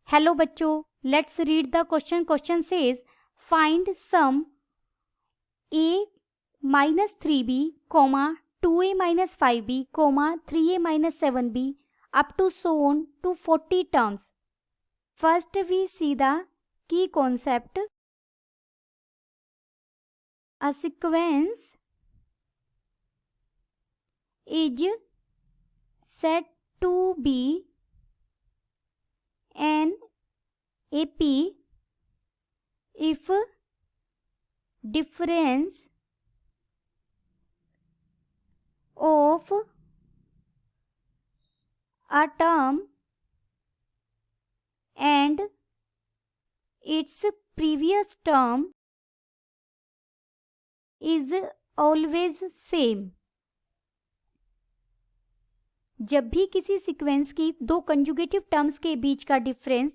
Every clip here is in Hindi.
हेलो बच्चों, let's read the question. Question says find sum a minus 3b, 2a minus 5b, 3a minus 7b up to so on to 40 terms. First we see the key concept. A sequence is said to be an AP if difference of a term and its previous term is always same. जब भी किसी सीक्वेंस की दो कंजुगेटिव टर्म्स के बीच का डिफरेंस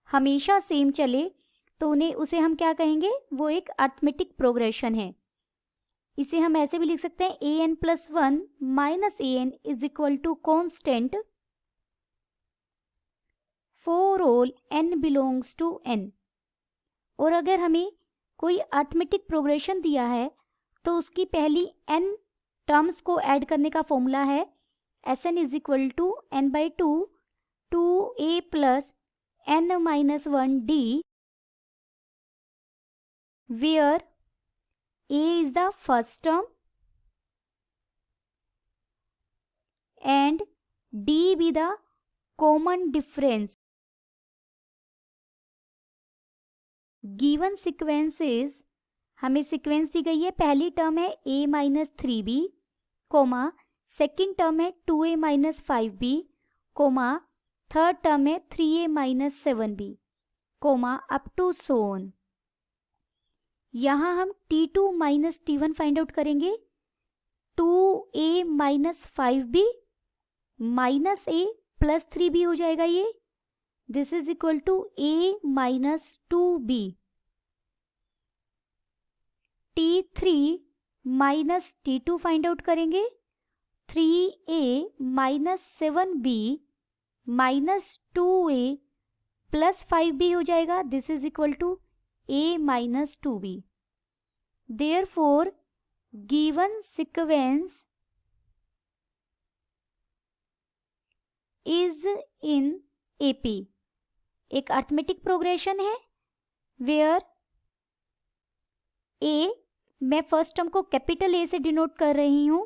हमेशा सेम चले तो उसे हम क्या कहेंगे? वो एक अरिथमेटिक प्रोग्रेशन है. इसे हम ऐसे भी लिख सकते हैं an+1 minus an is equal to constant for all n belongs to n. और अगर हमें कोई अरिथमेटिक प्रोग्रेशन दिया है तो उसकी पहली n टर्म्स को ऐड करने का फॉर्मूला है Sn is equal to n/2 2a plus n-1d, where a is the first term and d be the common difference. Given sequences, हमें सीक्वेंस दी गई है. पहली टर्म है a minus 3b, second term है 2a minus 5b, third term है 3a minus 7b, up to so on. यहाँ हम t2 minus t1 find out करेंगे. 2a minus 5b minus a plus 3b हो जाएगा ये. This is equal to a minus 2b. t3 minus t2 find out करेंगे. 3a minus 7b minus 2a plus 5b हो जाएगा. This is equal to a minus 2b. Therefore, given sequence is in AP. एक अरिथमेटिक प्रोग्रेशन है वेयर a, मैं फर्स्ट टर्म को कैपिटल A से डिनोट कर रही हूं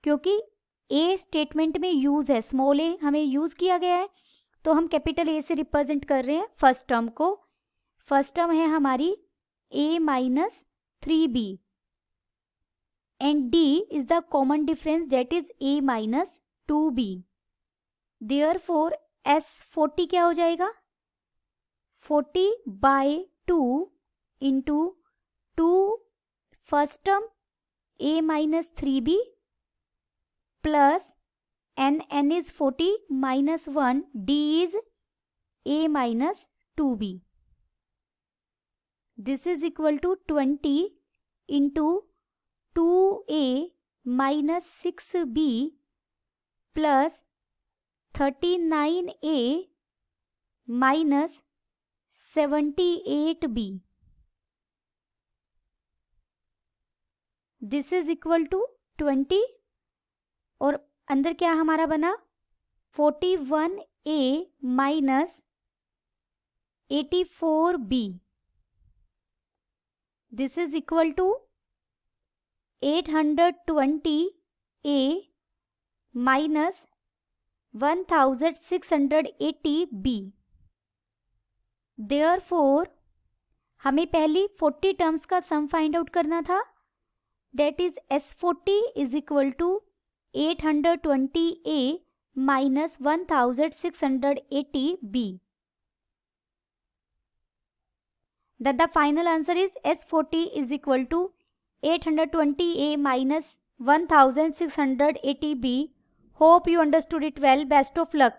क्योंकि a स्टेटमेंट में यूज है, स्मॉल a हमें यूज किया गया है तो हम कैपिटल A से रिप्रेजेंट कर रहे हैं फर्स्ट टर्म को. फर्स्ट टर्म है हमारी a minus 3b and d is the common difference that is a minus 2b. Therefore S40 क्या हो जाएगा? 40/2 into 2 first term a minus 3b plus n is 40 minus 1 d is a minus 2b. This is equal to 20 into 2a minus 6b plus 39a minus 78b. This is equal to 20 और अंदर क्या हमारा बना? 41a minus 84b. This is equal to 820a minus 1680b. Therefore हमें पहली 40 टर्म्स का सम फाइंड आउट करना था. That is S40 is equal to 820a minus 1680b. The final answer is S40 is equal to 820a minus 1680b. Hope you understood it well. Best of luck.